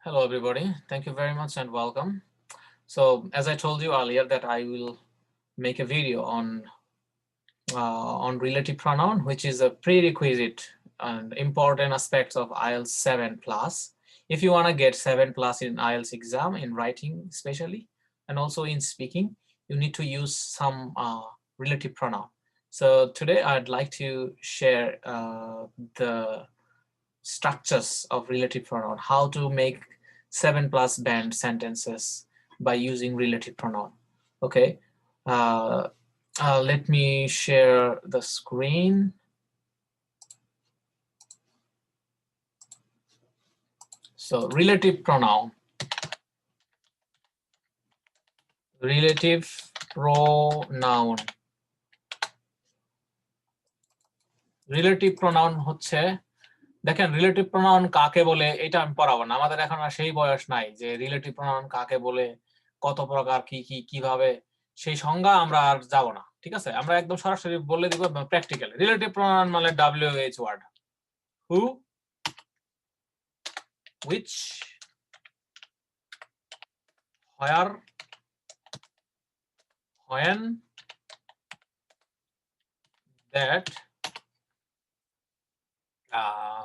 Hello, everybody. Thank you very much and welcome. So, as I told you earlier, that I will make a video on relative pronoun, which is a prerequisite and important aspects of IELTS 7+. If you want to get 7+ in IELTS exam, in writing especially, and also in speaking, you need to use some relative pronoun. So today I'd like to share the structures of relative pronoun, how to make 7+ band sentences by using relative pronoun. Okay, let me share the screen. So relative pronoun. Relative pronoun. Relative pronoun হচ্ছে, দেখেন relative pronoun কাকে বলে এটা আমি পড়াবো না, আমাদের এখন আর সেই বয়স নাই যে রিলেটিভ প্রোনাউন কাকে বলে, কত প্রকার, কি কি কিভাবে, সেই সংজ্ঞা আমরা আর যাব না। ঠিক আছে, আমরা একদম সরাসরি বলে দিব প্র্যাকটিক্যালি। রিলেটিভ প্রোনাউন মানে WH word, who, which, where, when, that,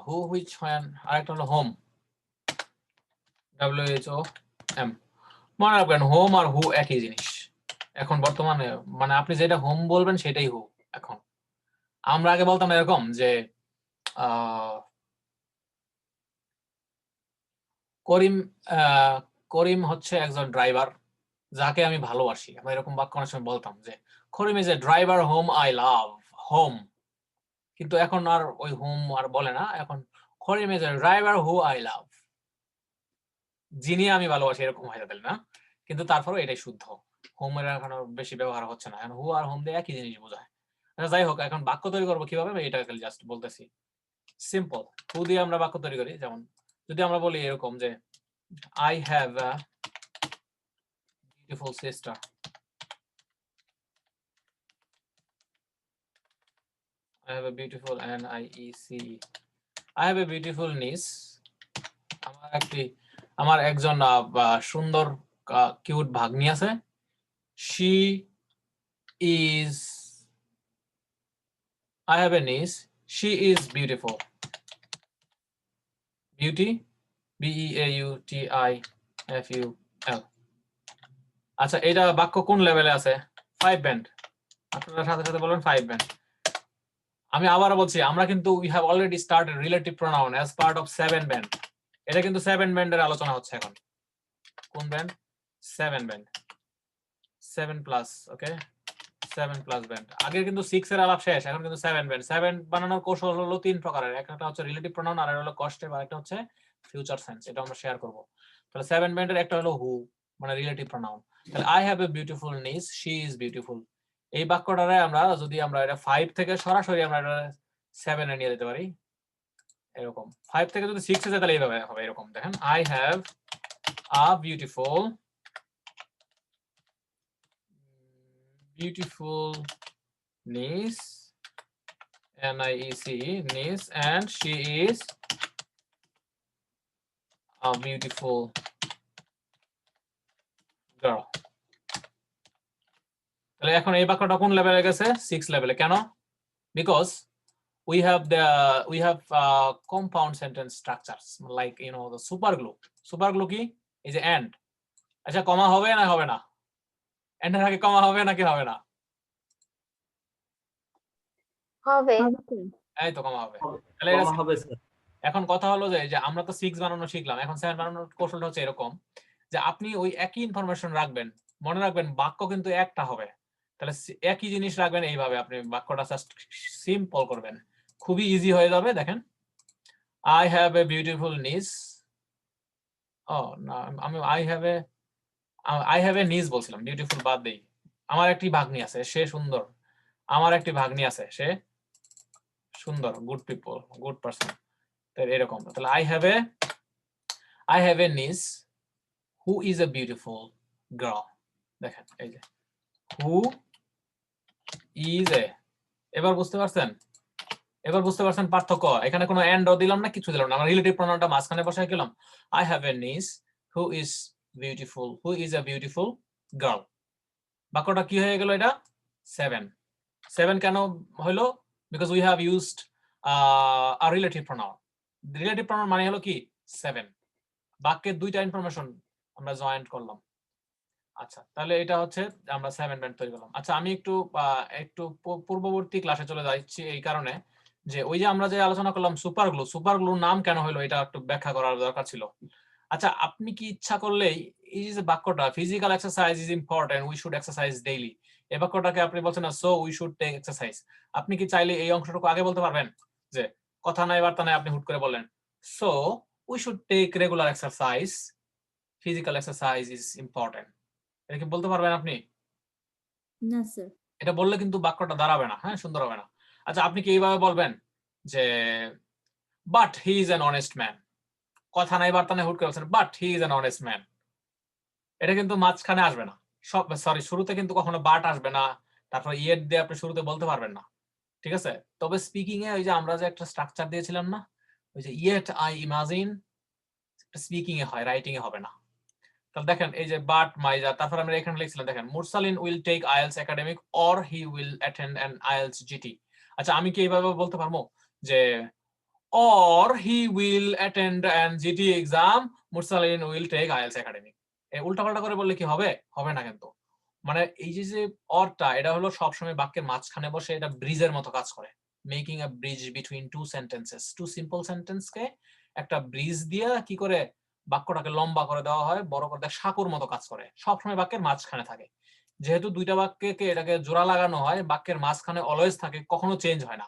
who, which, when, আরেকটা হলো হোম, WHOM। মনে রাখবেন হোম আর হু একই জিনিস এখন বর্তমানে, মানে আপনি যেটা হোম বলবেন সেটাই হু এখন। আমরা আগে বলতাম এরকম যে করিম করিম হচ্ছে একজন ড্রাইভার যাকে আমি ভালোবাসি, আমরা এরকম বাক্য অনেক সময় বলতাম যে Karim is a driver whom I love, whom. কিন্তু এখন আর ওই হোম আর বলে না, এখন Karim is a driver who I love, যিনি আমি ভালোবাসি, এরকম হয়ে যাবে না। কিন্তু তারপরেও এটাই শুদ্ধ, হোমের এখন বেশি ব্যবহার হচ্ছে না, এখন হু আর হোম দিয়ে একই জিনিস বোঝায়। যাই হোক, এখন বাক্য তৈরি করবো কিভাবে আমি এটা জাস্ট বলতেছি। সিম্পল, হু দিয়ে আমরা বাক্য তৈরি করি। যেমন যদি আমরা বলি এরকম যে I have a beautiful sister. I have a beautiful NIECE. I have a beautiful niece. আমার একজন সুন্দর কিউট ভাগ্নি আছে। She is, I have a niece. She is beautiful. Beauty, BEAUTIFUL। আচ্ছা, এটা বাক্য কোন লেভেলে আছে? 5 ব্যান্ড। আপনারা সাথে সাথে বলবেন 5 ব্যান্ড। আমি আবারও বলছি, আমরা কিন্তু we have already started relative pronoun as part of 7 band. এটা কিন্তু 7 ব্যান্ডের আলোচনা হচ্ছে এখন। কোন ব্যান্ড? 7 ব্যান্ড, 7+, ওকে, 7+ ব্যান্ড। আগে কিন্তু 6 এর আলাপ শেষ, এখন কিন্তু 7 ব্যান্ড। 7 বানানোর কৌশল হলো 3 প্রকারের, একটা হচ্ছে রিলেটিভ প্রোনাউন, আর হলো কস্টেভ, আর একটা হচ্ছে ফিউচার সেন্স। এটা আমরা শেয়ার করব। তাহলে 7 ব্যান্ডের একটা হলো হু, মানে রিলেটিভ প্রোনাউন। তাহলে I have a beautiful niece, she is beautiful। এই বাক্যটারে আমরা যদি আমরা এটা 5 থেকে সরাসরি আমরা এটা 7 এ নিয়ে যেতে পারি, এরকম। 5 থেকে যদি 6 এ যায় তাহলে এইভাবে হবে, এরকম দেখেন, I have a beautiful niece, NIECE, niece, and she is a beautiful girl। তাহলে এখন এই বাক্যটা কোন লেভেলে গেছে? 6 লেভেলে। কেন? Because we have compound sentence structures like the super glue। Super glue কি? এই যে and। আচ্ছা, কমা হবে না হবে না? and এর আগে কমা হবে নাকি হবে না? হবে। এই তো কমা হবে। তাহলে এটা হবে স্যার। এখন কথা হলো যে আমরা তো 6 বানানো শিখলাম, এখন 7 বানানোর কৌশলটা হচ্ছে এরকম যে আপনি ওই একই ইনফরমেশন রাখবেন, মনে রাখবেন বাক্য কিন্তু একটা হবে। তাহলে একই জিনিস রাখবেন, এইভাবে আপনি বাক্যটা জাস্ট সিম্পল করবেন, খুবই ইজি হয়ে যাবে। দেখেন, I have a beautiful niece। ও না, আমি I have a niece বলছিলাম, বিউটিফুল বাদ দেই। আমার একটি ভাগ্নি আছে, সে সুন্দর। আমার একটি ভাগ্নি আছে, সে সুন্দর, গুড পিপল, গুড পারসন। তাহলে এরকম। তাহলে I have a niece who is a beautiful girl। দেখেন, এই যে who is a, এবার বুঝতে পারছেন? এবার বুঝতে পারছেন পার্থক্য? এখানে কোনো এন্ড ও দিলাম না, কিছু দিলাম না, আমরা রিলেটিভ প্রোনাউনটা মাঝখানে বসাই গেলাম। আই হ্যাভ এ নিস who is beautiful, who is a beautiful girl. বাক্যটা কি হয়ে গেল? এটা 7 7 কেন হলো? Because we have used a relative pronoun. Relative pronoun মানে হলো কি 7। বাক্যের দুইটা ইনফরমেশন আমরা জয়েন্ট করলাম। আচ্ছা, তাহলে এটা হচ্ছে আমরা 7 ব্যান্ড তৈরি করলাম। আচ্ছা, আমি একটু পূর্ববর্তী ক্লাসে চলে যাচ্ছি এই কারণে যে ওই যে আমরা যে আলোচনা করলাম সুপার গ্লু, সুপার গ্লুর নাম কেন হলো এটা একটু ব্যাখ্যা করার দরকার ছিল। আচ্ছা, আপনি কি ইচ্ছা করলেই এই যে বাক্যটা physical exercise is important, we should exercise daily, এই বাক্যটাকে আপনি বলছেন না so we should take exercise, আপনি কি চাইলে এই অংশটুকু আগে বলতে পারবেন? যে কথা নাই বার্তা নাই আপনি হুট করে বললেন so we should take regular exercise, physical exercise is important, এটা কি বলতে পারবেন আপনি? না স্যার। এটা বললে কিন্তু বাক্যটা দাঁড়াবে না, হ্যাঁ, সুন্দর হবে না। আচ্ছা, আপনি কি এইভাবে বলবেন যে but he is an honest man, কথা নাই বার্তা নাই হুট করে বলছেন but he is an honest man, এটা কিন্তু মাঝখানে আসবে না, সব সরি শুরুতে কিন্তু কখনো বাট আসবে না, তারপর ইয়েট দিয়ে আপনি শুরুতে বলতে পারবেন না, ঠিক আছে? তবে স্পিকিং এ ওই যে আমরা যে একটা স্ট্রাকচার দিয়েছিলাম না, ওই যে ইয়েট আই ইমাজিন, স্পিকিং এ হয়, রাইটিং এ হবে না। তাহলে দেখেন এই যে বাট মাইজা, তারপর আমরা এখানে লিখছিলাম দেখেন Mursalin will take IELTS academic or he will attend an IELTS GT. আচ্ছা, আমি কি এইভাবে বলতে পারবো যে or he will attend an GT exam, Mursalin will take IELTS academic? উল্টাপাল্টা করে বললে কি হবে? হবে না কিন্তু। মানে এই যে অরটা, এটা হলো সবসময় বাক্যের মাঝখানে বসে এটা ব্রিজের মতো কাজ করে, making a bridge between two sentences, two simple সেন্টেন্সকে একটা ব্রিজ দিয়ে কি করে বাক্যটাকে লম্বা করে দেওয়া হয়, বড় করে দেওয়া, সাঁকোর মতো কাজ করে, সবসময় বাক্যের মাঝখানে থাকে। যেহেতু দুইটা বাক্যকে এটাকে জোড়া লাগানো হয়, বাক্যের মাঝখানে অলওয়েজ থাকে, কখনো চেঞ্জ হয় না,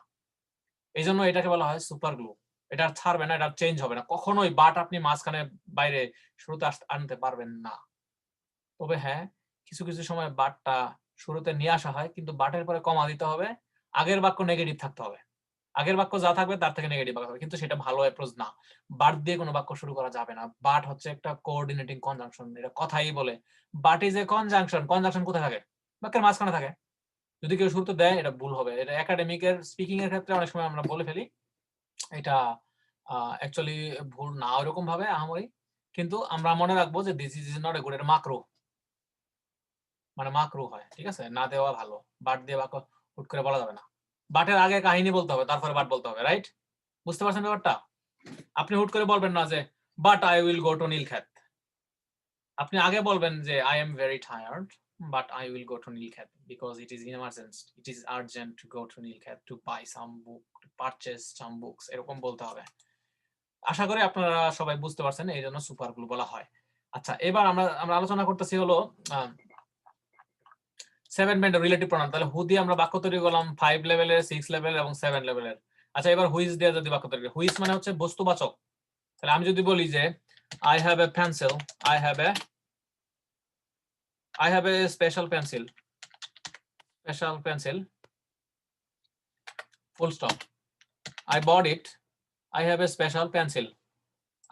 এই জন্য এটাকে বলা হয় সুপার গ্লু। এটা আর ছাড়বে না, এটা চেঞ্জ হবে না কখনোই, বাট আপনি মাঝখানে বাইরে শুরুতে আনতে পারবেন না। তবে হ্যাঁ, কিছু কিছু সময় বাটটা শুরুতে নিয়ে আসা হয়, কিন্তু বাটের পরে কমা দিতে হবে, আগের বাক্য নেগেটিভ থাকতে হবে, আগের বাক্য যা থাকবে তার থেকে নেগেটিভ হবে, কিন্তু সেটা ভালো অ্যাপ্রোচ না। বাট দিয়ে কোনো বাক্য শুরু করা যাবে না। বাট হচ্ছে একটা কোঅর্ডিনেটিং কনজাংশন, এটা কথাই বলে but is a conjunction. Conjunction কোথায় থাকে? বাক্যের মাঝখানে থাকে। যদি কেউ শুরুতে দেয় এটা ভুল হবে। এটা একাডেমিকের স্পিকিং এর ক্ষেত্রে অনেক সময় আমরা বলে ফেলি, এটা অ্যাকচুয়ালি ভুল না ওরকম ভাবে আহামরি, কিন্তু আমরা মনে রাখবো যে this is not a good, এটা মাকরু, মানে মাকরু হয়, ঠিক আছে? না দেওয়া ভালো। বাট দিয়ে বাক্য হুট করে বলা যাবে না, বাটের আগে কাহিনী বলতে হবে, তারপরে বাট বলতে হবে, রাইট? বুঝতে পারছেন ব্যাপারটা? আপনি হুট করে বলবেন না যে but I will go to Nilkhet, আপনি আগে বলবেন যে I am very tired but I will go to Nilkhet because it is emergency, it is urgent to go to Nilkhet to buy some book, to purchase some books, এরকম বলতে হবে। আশা করি আপনারা সবাই বুঝতে পারছেন, এই জন্য সুপার গ্লু বলা হয়। আচ্ছা, এবার আমরা আলোচনা করতেছি হলো 7 ব্যান্ড রিলেটিভ প্রোনাউন। তাহলে হু দিয়ে আমরা বাক্য তৈরি করলাম 5 লেভেলের, 6 লেভেলের এবং 7 লেভেলের। আচ্ছা, এবার হুইচ দিয়ে যদি বাক্য তৈরি করি, হুইচ মানে হচ্ছে বস্তুবাচক। তাহলে আমি যদি বলি যে I have a pencil, I have a special pencil, full stop, I bought it, I have a special pencil,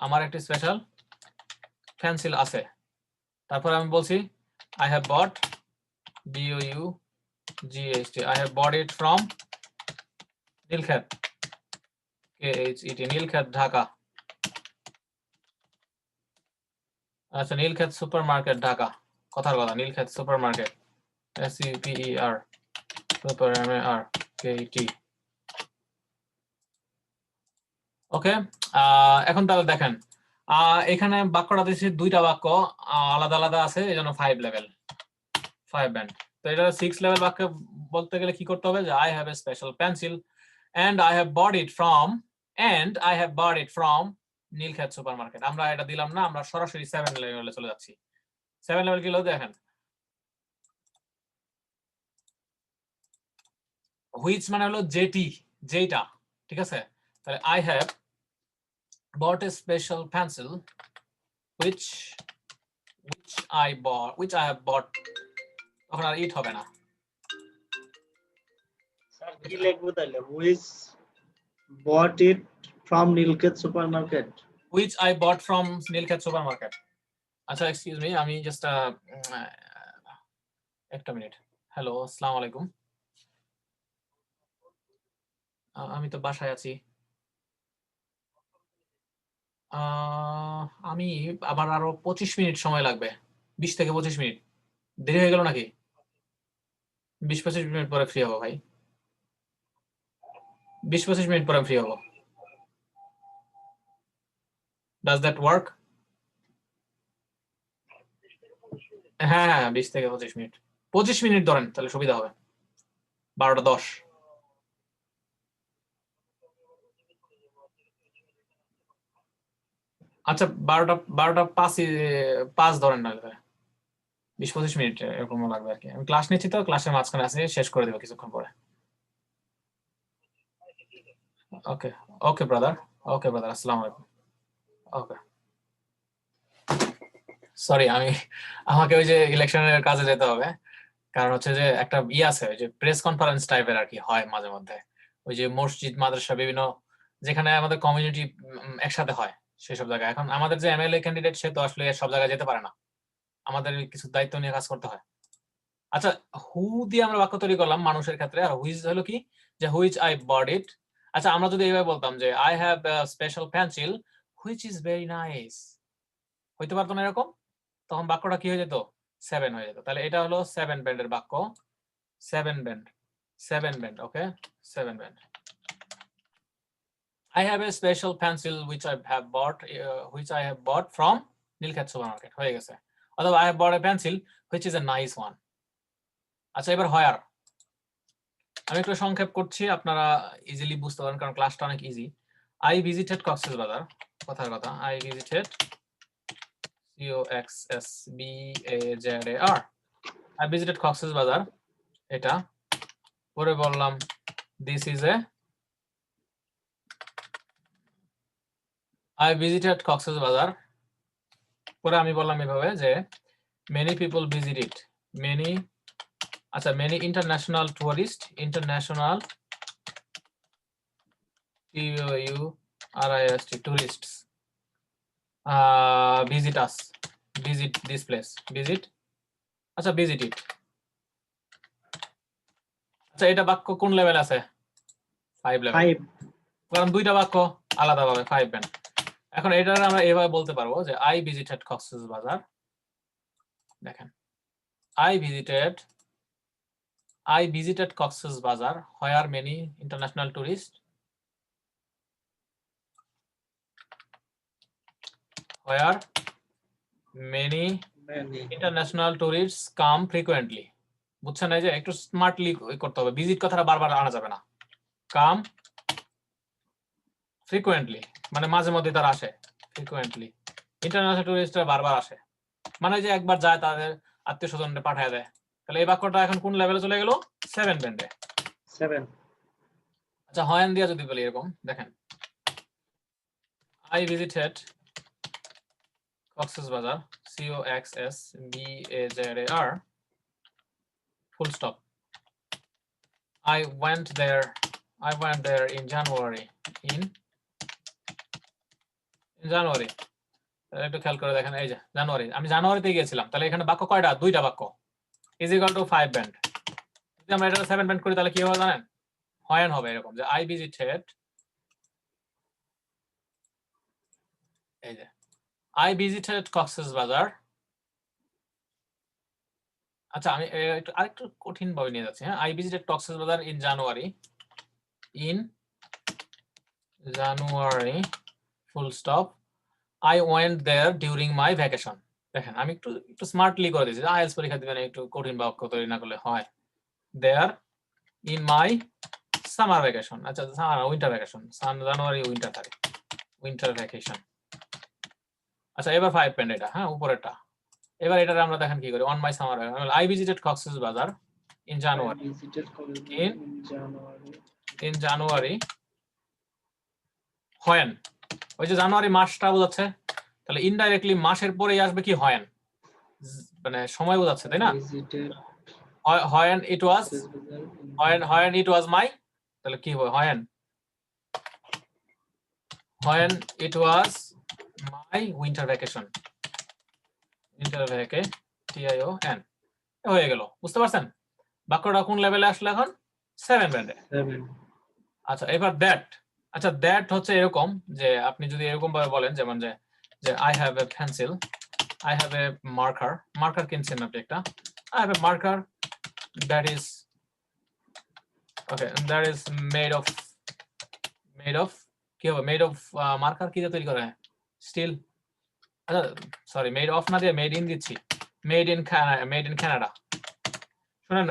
আমার একটি স্পেশাল পেন্সিল আছে। তারপর আমি বলছি I have bought, BOUGHT, I have bought it from Nilkhet, KHET, Nilkhet Dhaka. আচ্ছা, Nilkhet super market Dhaka, কথার কথা, Nilkhet super market, SUPER, super MARKET। ওকে, এখন তাহলে দেখেন এখানে বাক্যটা দিচ্ছি, দুইটা বাক্য আলাদা আলাদা আছে, এই জন্য 5 লেভেল, 5 ব্যান্ড। তো এটা 6 লেভেল বাক্য বলতে গেলে কি করতে হবে, যে I have a special pencil and I have bought it from Nilkhet super market. আমরা এটা দিলাম না, আমরা সরাসরি 7 লেভেলে চলে যাচ্ছি। 7 লেভেল কি হলো দেখেন, হুইচ মানে হলো যেটি, যেটা, ঠিক আছে? তাহলে I have bought a special pencil which I have bought, তখন আর ইট হবে না, স্যার কি লিখবো তাহলে? Which bought it from Nilkhet supermarket. which I bought from Nilkhet super market. আচ্ছা, এক্সকিউজ মি, আমি জাস্ট একটা মিনিট। হ্যালো, আসসালামু আলাইকুম। আমি তো বাসায় আছি। আমি আবার আরো 25 মিনিট সময় লাগবে, 20 থেকে 25 মিনিট। দেরি হয়ে গেল নাকি? 20-25 মিনিট পরে ফ্রি হবো ভাই, 20-25 মিনিট পরে ফ্রি হবো। Does that work? হ্যাঁ হ্যাঁ 20 থেকে 25 মিনিট, 25 মিনিট ধরেন তাহলে সুবিধা হবে। 12:10। আচ্ছা 12:05 ধরেন না, 20-25 মিনিট এরকম লাগবে আর কি। আমি ক্লাস নিচ্ছি তো, ক্লাসের মাঝখানে আছে, শেষ করে দেবো কিছুক্ষণ পরে। ওকে ওকে ব্রাদার, ওকে ব্রাদার, আসসালামু আলাইকুম। ওকে সরি, আমাকে ওই যে ইলেকশনের কাজে যেতে হবে, কারণ হচ্ছে যে একটা আছে, ওই যে প্রেস কনফারেন্স টাইপের আর কি হয় মাঝে মধ্যে, ওই যে মসজিদ মাদ্রাসা বিভিন্ন যেখানে আমাদের কমিউনিটি একসাথে হয় সেসব জায়গায়। এখন আমাদের যে এমএলএ ক্যান্ডিডেট, সে তো আসলে সব জায়গায় যেতে পারে না, আমাদের কিছু দায়িত্ব নিয়ে কাজ করতে হয়। আচ্ছা, হু দিয়ে আমরা বাক্য তৈরি করলাম মানুষের ক্ষেত্রে, আর হুইচ হলো কি, যে হুইচ আই বট ইট। আচ্ছা আমরা যদি এইভাবে বলতাম যে I have special pencil which is very nice, হইতে পারতো না এরকম? তখন বাক্যটা কি হয়ে যেত? 7 হয়ে যেত। তাহলে এটা হলো 7 ব্যান্ডের বাক্য। 7 band, 7 band, okay 7 band. I have a special pencil which I have bought from Nilkhet supermarket, হয়ে গেছে। অথবা I have bought a pencil which is a nice one. আচ্ছা এবার where, আমি একটু সংক্ষেপ করছি, আপনারা ইজিলি বুঝতে পারেন কারণ ক্লাসটা অনেক ইজি। I visited কক্সবাজার, কথার কথা, I visited COXSBAZAR, I visited Cox's Bazar, এটা পরে বললাম this is a, I visited Cox's Bazar, পরে আমি বললাম এভাবে যে many people visit it, many, আচ্ছা many international tourists, international tourists visit us, visit this place, visit, আচ্ছা visit it। আচ্ছা এটা বাক্য কোন লেভেল আছে? 5 লেভেল, 5 কারণ দুইটা বাক্য আলাদাভাবে 5 ব্যান্ড। এখন এটা আমরা এভাবে বলতে পারবো যে I visited কক্সবাজার, দেখেন I visited Cox's Bazar where many international tourists, where many many international tourists come frequently। বুঝছেন, এই যে একটু স্মার্টলি করতে হবে, ভিজিট কথাটা বারবার আনা যাবে না। কাম ফ্রিকোয়েন্টলি মানে মাঝে মধ্যে তারা আসে, ফ্রিকোয়েন্টলি ইন্টারন্যাশনাল টুরিস্টরা বারবার আসে, মানে যে একবার যায় তাদের আত্মীয় স্বজনকে পাঠায় দেয়। তাহলে এই বাক্যটা এখন কোন লেভেলে চলে গেল? 7 ব্যান্ডে। 7 আচ্ছা হয়েন দিয়া যদি বলি এরকম, দেখেন I visited Cox's Bazar, COXSBAZAR, full stop, I went there in January, in জানুয়ারি। একটু খেয়াল করে দেখেন, এই যে জানুয়ারি, আমি জানুয়ারিতে গিয়েছিলাম, তাহলে এখানে বাক্য কয়টা? দুইটা বাক্য, ইজ ইকুয়াল টু 5 ব্যান্ড। যদি আমরা এটা 7 ব্যান্ড করি তাহলে কি হবে জানেন? হয়েন হবে এরকম যে I visited, এই যে I visited কক্সবাজার। আচ্ছা আমি একটু আরেকটু কঠিন ভাবে নিয়ে যাচ্ছি, হ্যাঁ। I visited Cox's Bazar in January, full stop, I went there during my vacation। দেখেন আমি একটু স্মার্টলি করে দিয়েছি, আইএলটিএস পরীক্ষা দিবেন একটু কঠিন বাক্য তৈরি না করলে হয়। there in my summer vacation, আচ্ছা উইন্টার ভ্যাকেশন, জানুয়ারি উইন্টার তারিখ, উইন্টার ভ্যাকেশন। আচ্ছা এবার 5 ব্যান্ড এটা, হ্যাঁ উপরেরটা। এবার এটা আমরা দেখেন কি করি, on my summer vacation, I visited Cox's Bazar in January, I visited in January in January when, ওই যে জানুয়ারি মাসটা বোঝাচ্ছে, তাহলে ইনডাইরেক্টলি মাসের পরেই আসবে কি when, মানে সময় বোঝাচ্ছে, তাই না? visited when it was, Kochisbazar in when it was my, তাহলে কি হবে when it was my winter vacation, winter vacation, TION, হয়ে গেল। বুঝতে পারছেন বাক্যটা কোন লেভেলে আসলে এখন? 7 ব্যান্ডে। 7 আচ্ছা এবার দ্যাট, আচ্ছা দ্যাট হচ্ছে এরকম যে আপনি যদি এরকম ভাবে বলেন যেমন যে যে I have a pencil, I have a marker, marker কিনছেন আপনি একটা, I have a marker that is okay, that is made of কি হবে, মেড অফ মার্কার কি দিয়ে তৈরি করা হয়, স্টিল, আচ্ছা সরি মেড অফ না দিয়ে মেড ইন দিচ্ছি, মেড ইন কানাডা। শুনেন,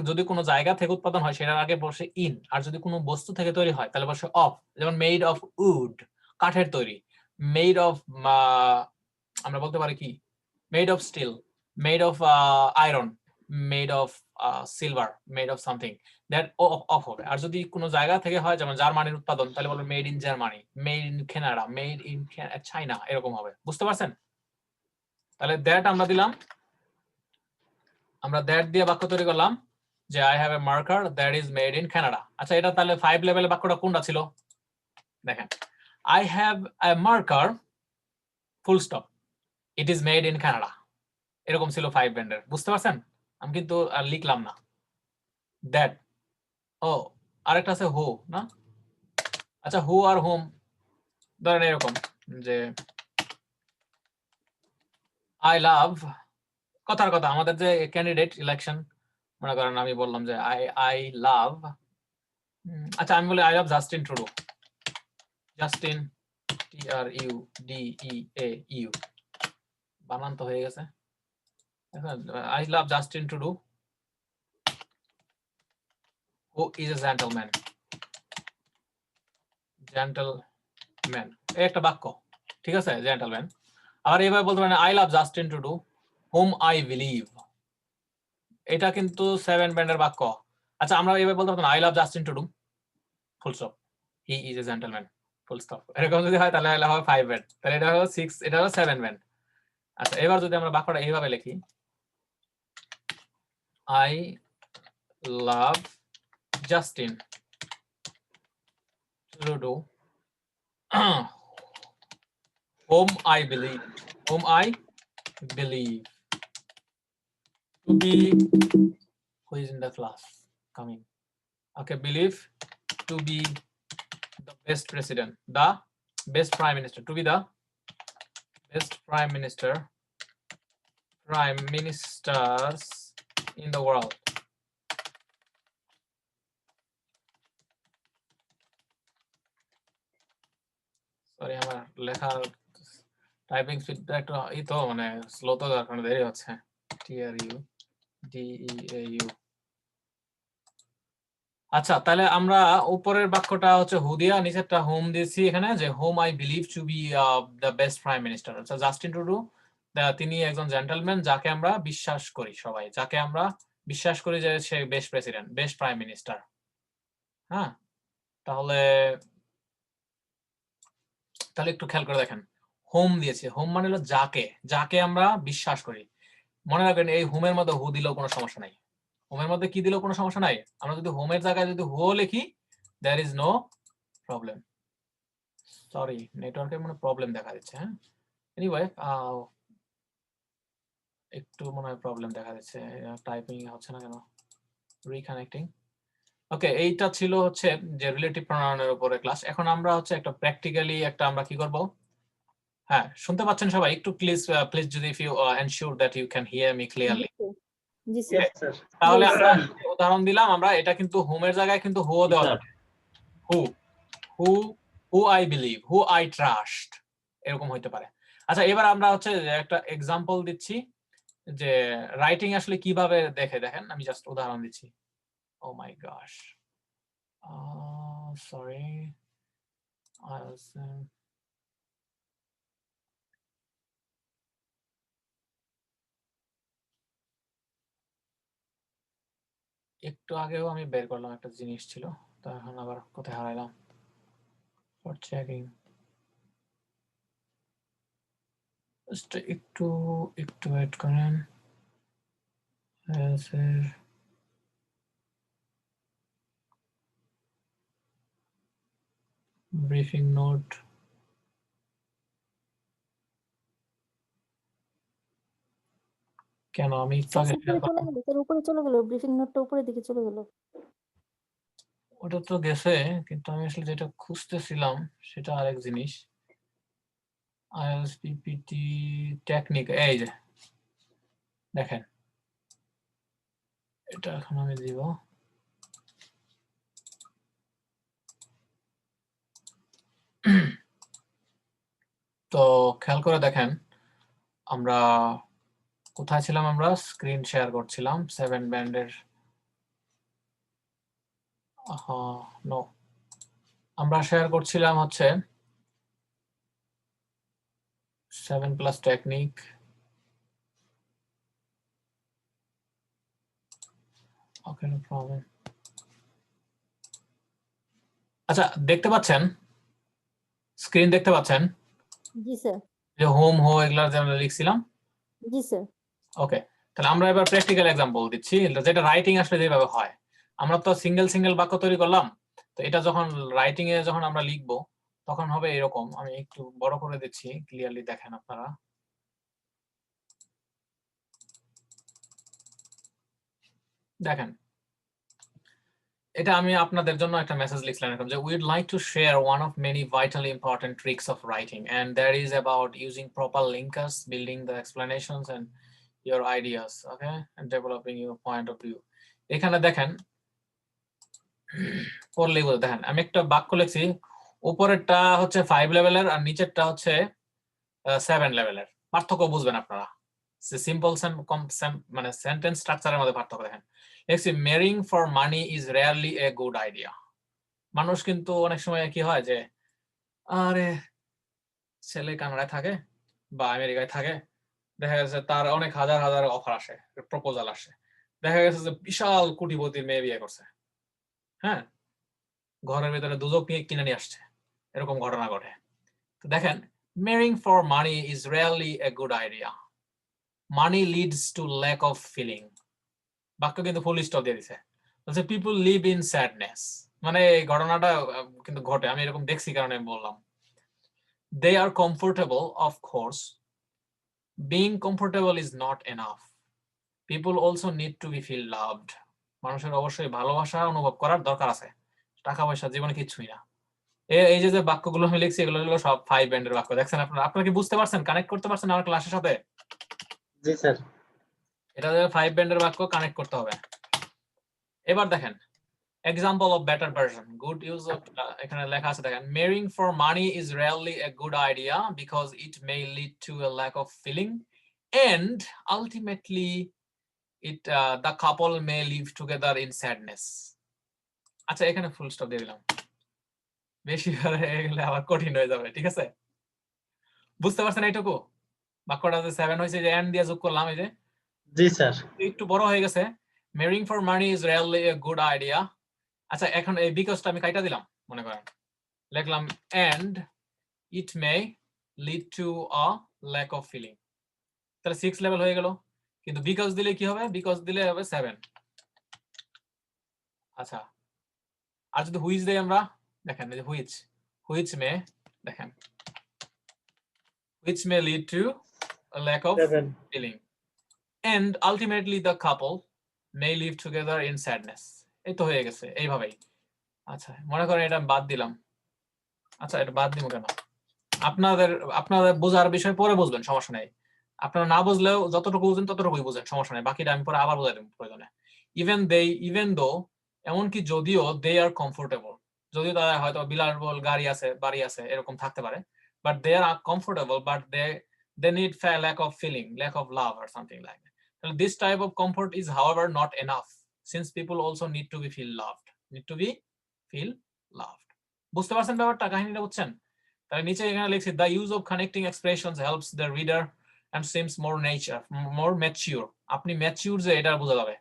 যদি কোনো জায়গা থেকে উৎপাদন হয় সেটার আগে বসে ইন, আর যদি কোনো বস্তু থেকে তৈরি হয় তাহলে বসে অফ। যেমন মেড অফ উড, কাঠের তৈরি, মেড অফ আমরা বলতে পারি কি made of steel, made of iron, made of silver, made of something, that of হবে। আর যদি কোনো জায়গা থেকে হয় যেমন জার্মানির উৎপাদন তাহলে বলবো made in Germany, made in Canada, made in China, এরকম হবে। বুঝতে পারছেন? তাহলে দ্যাট আমরা দিলাম, আমরা দ্যাট দিয়ে বাক্য তৈরি করলাম যে I have a marker that is made in Canada. আচ্ছা এটা তাহলে 5 লেভেলের বাক্যটা কোনটা ছিল? দেখেন, I have a marker full stop it is made in Canada, এরকম ছিল 5 ব্যান্ডের। বুঝতে পারছেন? আমি কিন্তু আর লিখলাম না দ্যাট। ও আরেকটা আছে হু, না? আচ্ছা হু আর হোম, ধরেন এরকম যে আই লাভ, কথার কথা আমাদের যে ক্যান্ডিডেট ইলেকশন, মনে করেন আমি বললাম যে আই লাভ, আচ্ছা আমি বলি I love Justin Trudeau, Justin TRUDEAU, বানান তো হয়ে গেছে। I love Justin Tudu who is a gentleman, gentleman এই একটা বাক্য, ঠিক আছে, জেন্টলম্যান। আর এইভাবে বলতে পারেন I love Justin Tudu hmm I believe, এটা কিন্তু 7 ব্যান্ডের বাক্য। আচ্ছা আমরা এইভাবে বলতে পারতাম I love Justin Tudu full stop he is a gentleman full stop, এরকম যদি হয় তাহলে হবে 5 ব্যান্ড, তাহলে এটা হলো 6, এটা হলো 7 ব্যান্ড। আচ্ছা এবার যদি আমরা বাক্যটা এইভাবে লিখি I love Justin Trudeau whom I believe, whom I believe to be, who is in the class coming, okay, believe to be the best president, the best prime minister, to be the best prime ministers in the world. Sorry আমার লেখার typing স্পিডটা একটু ই তো মানে slow, তো যার কারণে দেরি হচ্ছে। TRUDEAU। আচ্ছা তাহলে আমরা উপরের বাক্যটা হচ্ছে হু দিয়া, নিচেরটা হোম দিয়েছি এখানে যে home I believe two B the best prime minister. আচ্ছা জাস্টিন ট্রুডো তিনি একজন জেন্টলম্যান যাকে আমরা বিশ্বাস করি, সবাই যাকে আমরা বিশ্বাস করি যে সে best president, best prime minister. হ্যাঁ তাহলে তাহলে একটু খেয়াল করে দেখেন, হোম দিয়েছে, হোম মানে হলো যাকে, যাকে আমরা বিশ্বাস করি। মনে রাখবেন এই হোমের মধ্যে হু দিলেও কোনো সমস্যা নাই, হোমের মধ্যে কি দিলেও কোনো সমস্যা নাই। আমরা যদি হোমের জায়গায় যদি হু লিখি there is no problem. Sorry নেটওয়ার্কের মানে প্রবলেম দেখা দিচ্ছে। হ্যাঁ এনিওয়ে একটু মনে হয় প্রবলেম দেখা দিচ্ছে, টাইপিং হচ্ছে না কেন, রিকানেক্টিং। ওকে এইটা ছিল হচ্ছে যে রিলেটিভ প্রোনাউনের উপরে ক্লাস। এখন আমরা হচ্ছে একটা প্র্যাকটিক্যালি একটা আমরা কি করব, হ্যাঁ শুনতে পাচ্ছেন সবাই? একটু প্লিজ প্লিজ যদি if you ensure that you can hear me clearly. জি স্যার। Yes, sir. তাহলে Yes, আমরা উদাহরণ দিলাম, আমরা এটা কিন্তু হোমের জায়গায় কিন্তু হুও দেওয়া যাবে, who who who I believe, who I trust, এরকম হইতে পারে। আচ্ছা এবার আমরা হচ্ছে একটা এক্সাম্পল দিচ্ছি যে রাইটিং আসলে কিভাবে দেখে, দেখেন আমি জাস্ট উদাহরণ দিচ্ছি। ও মাই গশ, সরি একটু আগেও আমি বের করলাম একটা জিনিস ছিল, তো এখন আবার কোথায় হারাইলাম, ফর চেকিং, একটু একটু ওয়েট করেন। ব্রিফিং নোট, কেন আমি একটু আগে স্যার উপরে চলে গেল, স্যার উপরে চলে গেল, ব্রিফিং নোটটা উপরের দিকে চলে গেল। ওটা তো গেছে, কিন্তু আমি আসলে যেটা খুঁজতেছিলাম সেটা আরেক জিনিস। আইএলটিএস পিপিটি টেকনিক, এই যে দেখেন, এটা এখন আমি দিব। তো খেয়াল করে দেখেন আমরা কোথায় ছিলাম, আমরা স্ক্রিন শেয়ার করছিলাম 7 ব্যান্ডের। নো, আমরা শেয়ার করছিলাম হচ্ছে 7+ টেকনিক। ওকে, নো প্রবলেম। আচ্ছা, দেখতে পাচ্ছেন স্ক্রিন, দেখতে পাচ্ছেন জি স্যার। যে হোম হো এগুলা যে আমরা লিখছিলাম। জি স্যার। ওকে, তাহলে আমরা এবার প্র্যাকটিক্যাল এক্সাম্পল দিচ্ছি, যেটা রাইটিং আসলে যেভাবে হয়। আমরা তো সিঙ্গেল সিঙ্গেল বাক্য তৈরি করলাম, তো এটা যখন রাইটিং এ যখন আমরা লিখবো তখন হবে এরকম। আমি একটু বড় করে দিচ্ছি, ক্লিয়ারলি দেখেন আপনারা। দেখেন, এটা আমি আপনাদের জন্য একটা মেসেজ লিখলাম এরকম যে we'd like to share one of many vitally important tricks of writing and that is about using proper linkers, building the explanations and your ideas, okay, and developing your point of view. এখানে দেখেন পড়লেই বলতে, দেখেন আমি একটা বাক্য লিখছি, উপরেরটা হচ্ছে 5 লেভেলের আর নিচেরটা হচ্ছে 7 লেভেলের। পার্থক্য বুঝবেন আপনারা, সিম্পল মানে সেন্টেন্স স্ট্রাকচারের মধ্যে পার্থক্য দেখেন। লিখছি mooring for money is rarely A good idea. মানুষ কিন্তু অনেক সময় কি হয় যে, আরে ছেলে কানাডায় থাকে বা আমেরিকায় থাকে, দেখা গেছে তার অনেক হাজার হাজার অফার আসে, প্রপোজাল আসে, দেখা গেছে যে বিশাল কোটিপতির মেয়ে বিয়ে করছে, হ্যাঁ, ঘরের ভিতরে দুধও কিনে নিয়ে আসছে, এরকম ঘটনা ঘটে। তো দেখেন, marrying for money is really a good idea, money leads to lack of feeling. বাক্য কিন্তু ফুল স্টপ দিয়ে দিছে, বলছে পিপল লিভ ইন স্যাডনেস, মানে এই ঘটনাটা কিন্তু ঘটে, আমি এরকম দেখছি কারণে বললাম। They are comfortable, of course, being comfortable is not enough, people also need to be feel loved. মানুষের অবশ্যই ভালোবাসা অনুভব করার দরকার আছে, টাকা পয়সা জীবনে কিছুই না। এই যে যে বাক্যগুলো আমি লিখছি এগুলো হলো সব 5 ব্যান্ডের বাক্য। দেখছেন আপনারা, আপনারা কি বুঝতে পারছেন, কানেক্ট করতে পারছেন আমার ক্লাসের সাথে? জি স্যার। এটা 5 ব্যান্ডের বাক্য, কানেক্ট করতে হবে। এবার দেখেন example of better version, good use of, এখানে লেখা আছে দেখেন, marrying for money is really a good idea because it may lead to a lack of feeling and ultimately it the couple may live together in sadness. আচ্ছা, এখানে full stop দিয়ে দিলাম, বেশি হয়ে গেলে আবার কঠিন হয়ে যাবে, ঠিক আছে? বুঝতে পারছেন এইটুকু? বাক্যটা যে 7 হয়েছে, যে এন্ড দিয়ে যোগ করলাম, এই যে জি স্যার। একটু বড় হয়ে গেছে, mooring for money is really a good idea. আচ্ছা, এখন এই বিকজটা আমি কাইটা দিলাম, মনে করেন লিখলাম and it may lead to a lack of feeling, তাহলে 6 লেভেল হয়ে গেল। কিন্তু বিকজ দিলে কি হবে? বিকজ দিলে হবে 7। আচ্ছা, আর যদি হুইচ দেই আমরা, দেখেন এই যে হুইচ মে, দেখেন which may lead to a lack of 7 feeling and ultimately the couple may live together in sadness. এই তো হয়ে গেছে এইভাবেই। আচ্ছা, মনে করেন এটা বাদ দিলাম। আচ্ছা, এটা বাদ দিব কেন? আপনাদের আপনাদের বোঝার বিষয় পরে বুঝবেন, সমস্যা নেই। আপনারা না বুঝলেও যতটুকু বুঝেন ততটুকুই বুঝেন, সমস্যা নেই, বাকিটা আমি পরে আবার বুঝাই দেব প্রয়োজনে। ইভেন দো, এমনকি যদিও দে আর কমফোর্টেবল, যদিও তারা হয়তো বিলাসবহুল গাড়ি আছে, বাড়ি আছে, এরকম থাকতে পারে, but they are comfortable, but they need lack of feeling, lack of love or something like that. This type of comfort is however not enough since people also need to be feel loved. বুঝতে পারছেন ব্যাপারটা, কাহিনীটা বুঝছেন? তাহলে নিচে এখানে লিখছি the use of connecting expressions helps the reader and seems more mature. আপনি ম্যাচিউর যে এটা বোঝা যাবে।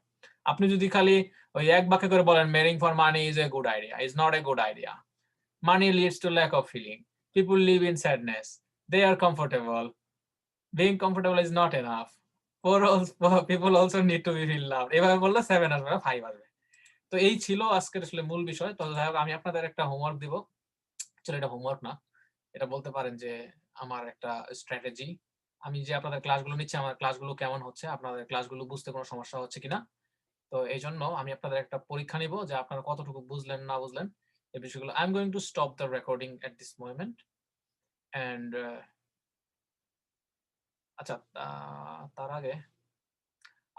আপনি যদি খালি ওই এক বাক্যে করে বলেন marrying for money is a good idea, is not a good idea, money leads to lack of feeling, people live in sadness, they are comfortable, being comfortable is not enough, people also need to be feel loved, এভাবে বললে 7 আসবে না, 5 আসবে। তো এই ছিল আজকের আসলে মূল বিষয়। তো যাই হোক, আমি আপনাদের একটা হোমওয়ার্ক দিব। চলো, এটা হোমওয়ার্ক না, এটা বলতে পারেন যে আমার একটা স্ট্র্যাটেজি। আমি যে আপনাদের ক্লাসগুলো নিচ্ছি, আমার ক্লাসগুলো কেমন হচ্ছে, আপনাদের ক্লাসগুলো বুঝতে কোনো সমস্যা হচ্ছে কিনা, তো তো এই জন্য আমি আপনাদের একটা পরীক্ষা নিব যে আপনারা কতটুকু বুঝলেন না বুঝলেন এই বিষয়গুলো। I am going to stop the recording at this moment and আচ্ছা তার আগে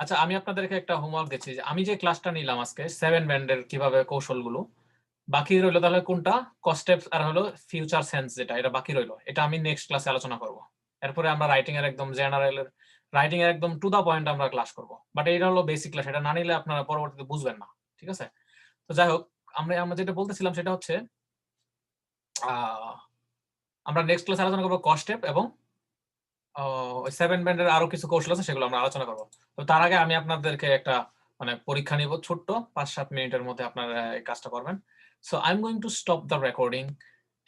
আচ্ছা আমি আপনাদেরকে একটা হোমওয়ার্ক দিচ্ছি যে আমি যে ক্লাসটা নিলাম আজকে 7 ব্যান্ডের কিভাবে কৌশলগুলো বাকি রইলো তাহলে কোনটা কস্টেপস আর হলো ফিউচার সেন্স যেটা এটা বাকি রইলো এটা আমি নেক্সট ক্লাসে আলোচনা করব এরপরে আমরা রাইটিং এর একদম জেনারেল রাইটিং এর একদম টু দা পয়েন্ট আমরা ক্লাস করব বাট এটা হলো বেসিক ক্লাস এটা না নিলে আপনারা পরবর্তীতে বুঝবেন না ঠিক আছে তো যাই হোক আমরা যেটা বলতেছিলাম সেটা হচ্ছে আমরা নেক্সট ক্লাসে আলোচনা করব কস্টেপ এবং ওই 7 ব্যান্ডের আরো কিছু কৌশল আছে সেগুলো আমরা আলোচনা করব তো তার আগে আমি আপনাদেরকে একটা মানে পরীক্ষা নিব ছোট্ট 5-7 মিনিটের মধ্যে আপনারা এই কাজটা করবেন so I am going to stop the recording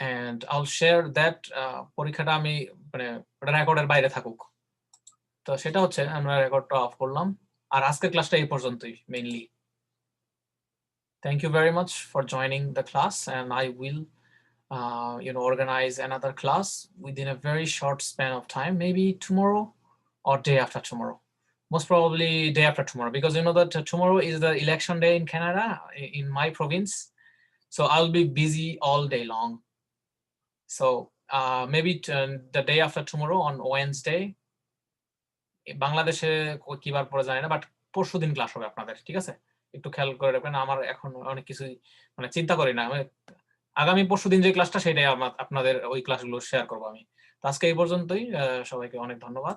and I will share that পরীক্ষাটা আমি মানে রেকর্ডের বাইরে থাকুক তো সেটা হচ্ছে আমরা রেকর্ডটা অফ করলাম আর আজকের ক্লাসটা এই পর্যন্তই mainly thank you very much for joining the class and I will organize another class within a very short span of time, maybe tomorrow or day after tomorrow. Most probably day after tomorrow, because you know that tomorrow is the election day in Canada, in my province. So I'll be busy all day long. So maybe the day after tomorrow on Wednesday, বাংলাদেশে কি বার পরে জানি না but পরশুদিন class হবে আপনাদের ঠিক আছে একটু খেয়াল করে রাখবেন আমার এখন অনেক কিছু মানে চিন্তা করি না আগামী পরশুদিন যে ক্লাসটা সেটাই আপনাদের ওই ক্লাসগুলো শেয়ার করবো আমি আজকে এই পর্যন্তই সবাইকে অনেক ধন্যবাদ